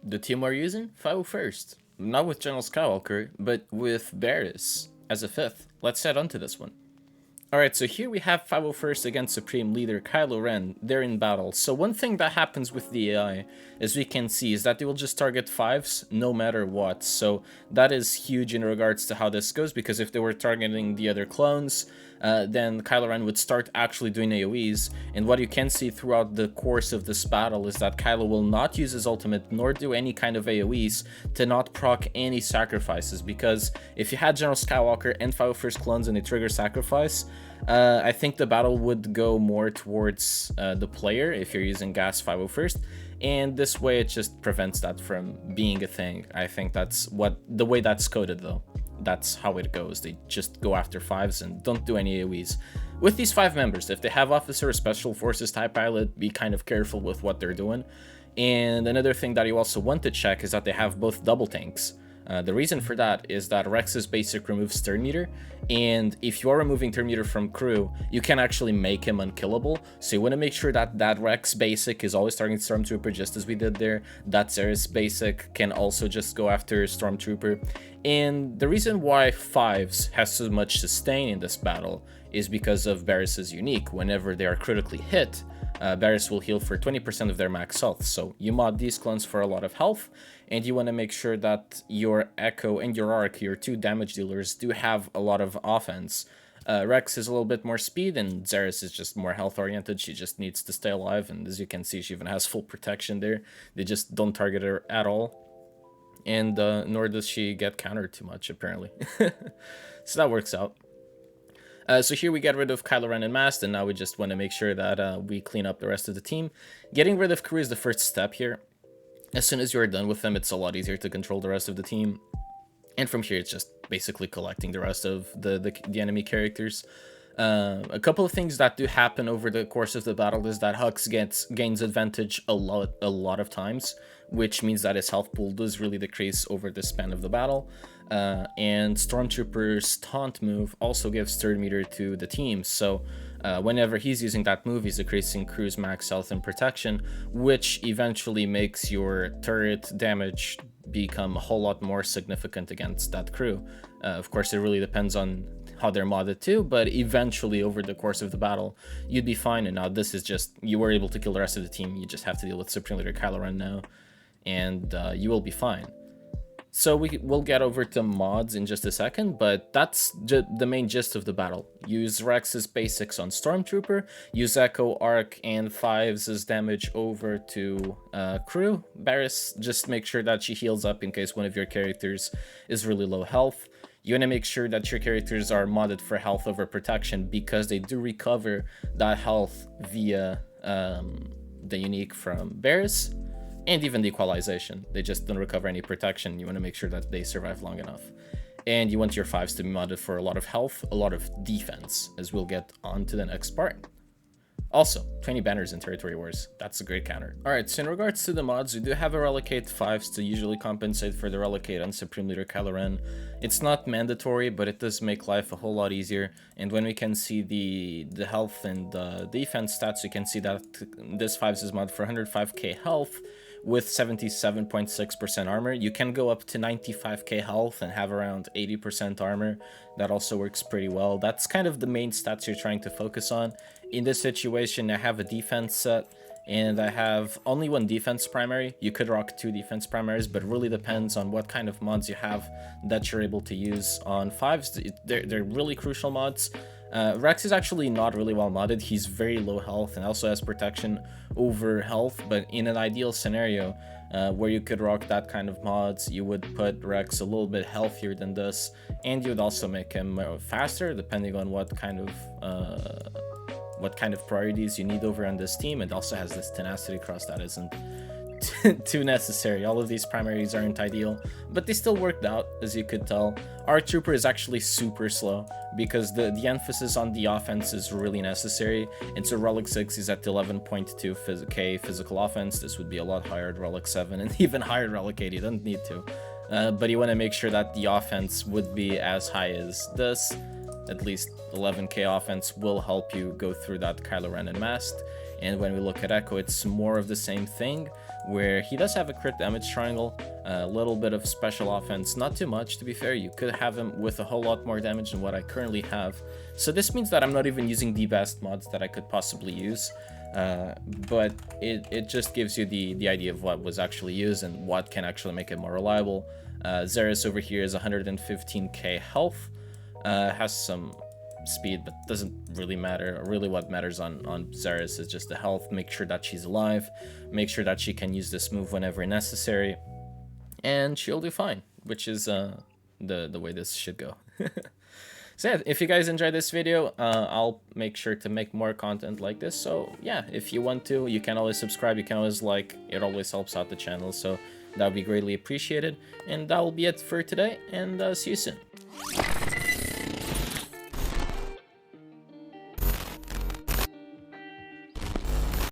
The team we're using? 501st. Not with General Skywalker, but with Barriss as a 5th. Let's head on to this one. Alright, so here we have 501st against Supreme Leader Kylo Ren. They're in battle. So one thing that happens with the AI, as we can see, is that they will just target 5s no matter what. So that is huge in regards to how this goes, because if they were targeting the other clones, then Kylo Ren would start actually doing AoEs. And what you can see throughout the course of this battle is that Kylo will not use his ultimate nor do any kind of AoEs to not proc any sacrifices, because if you had General Skywalker and 501st clones and they trigger sacrifice, I think the battle would go more towards the player if you're using Gas 501st, and this way it just prevents that from being a thing. I think that's the way that's coded though. That's how it goes. They just go after 5s and don't do any AoEs. With these 5 members, if they have Officer or Special Forces TIE Pilot, be kind of careful with what they're doing. And another thing that you also want to check is that they have both double tanks. The reason for that is that Rex's basic removes turn meter, and if you are removing turn meter from crew, you can actually make him unkillable. So you want to make sure that that Rex basic is always targeting Stormtrooper, just as we did there. That Zarriss basic can also just go after Stormtrooper. And the reason why 5s has so much sustain in this battle is because of Barriss's unique. Whenever they are critically hit, Barriss will heal for 20% of their max health. So you mod these clones for a lot of health, and you want to make sure that your Echo and your Arc, your 2 damage dealers, do have a lot of offense. Rex is a little bit more speed, and Zarriss is just more health oriented. She just needs to stay alive, and as you can see, she even has full protection there. They just don't target her at all, and nor does she get countered too much, apparently. So that works out. So here we get rid of Kylo Ren and Mast, and now we just want to make sure that we clean up the rest of the team. Getting rid of crew is the first step here. As soon as you're done with them, it's a lot easier to control the rest of the team. And from here, it's just basically collecting the rest of the enemy characters. A couple of things that do happen over the course of the battle is that Hux gains advantage a lot of times, which means that his health pool does really decrease over the span of the battle. And Stormtrooper's taunt move also gives turn meter to the team, so whenever he's using that move, he's decreasing crew's max health and protection, which eventually makes your turret damage become a whole lot more significant against that crew. Of course, it really depends on how they're modded too, but eventually over the course of the battle, you'd be fine. And now this is just, you were able to kill the rest of the team, you just have to deal with Supreme Leader Kylo Ren now, and you will be fine. So we'll get over to mods in just a second, but that's the main gist of the battle. Use Rex's basics on Stormtrooper, use Echo, Arc, and 5s as damage over to crew. Barriss, just make sure that she heals up in case one of your characters is really low health. You want to make sure that your characters are modded for health over protection, because they do recover that health via the unique from Barriss. And even the equalization. They just don't recover any protection. You want to make sure that they survive long enough. And you want your 5s to be modded for a lot of health, a lot of defense, as we'll get on to the next part. Also, 20 banners in Territory Wars. That's a great counter. Alright, so in regards to the mods, we do have a Relicate 5s to usually compensate for the Relicate on Supreme Leader Kylo Ren. It's not mandatory, but it does make life a whole lot easier. And when we can see the health and the defense stats, you can see that this 5s is modded for 105k health, with 77.6% armor. You can go up to 95k health and have around 80% armor. That also works pretty well. That's kind of the main stats you're trying to focus on. In this situation, I have a defense set, and I have only 1 defense primary. You could rock 2 defense primaries, but it really depends on what kind of mods you have that you're able to use on 5s. They're really crucial mods. Rex is actually not really well modded. He's very low health and also has protection over health, but in an ideal scenario where you could rock that kind of mods, you would put Rex a little bit healthier than this, and you would also make him faster, depending on what kind of priorities you need over on this team. It also has this tenacity cross that isn't too necessary. All of these primaries aren't ideal, but they still worked out, as you could tell. Our Trooper is actually super slow because the emphasis on the offense is really necessary, and so Relic 6 is at 11.2k physical offense. This would be a lot higher at Relic 7 and even higher at Relic 8. You don't need to, but you want to make sure that the offense would be as high as this. at least 11k offense will help you go through that Kylo Ren Unmasked. And when we look at Echo, it's more of the same thing, where he does have a crit damage triangle, a little bit of special offense, not too much, to be fair. You could have him with a whole lot more damage than what I currently have. So this means that I'm not even using the best mods that I could possibly use, but it just gives you the idea of what was actually used and what can actually make it more reliable. Zarriss over here is 115k health, has some speed, but doesn't really matter. Really what matters on Zarriss is just the health. Make sure that she's alive, make sure that she can use this move whenever necessary, and she'll do fine, which is the way this should go. So yeah, if you guys enjoyed this video, I'll make sure to make more content like this. So yeah, if you want to, you can always subscribe, you can always like, it always helps out the channel, so that would be greatly appreciated. And that will be it for today, and see you soon.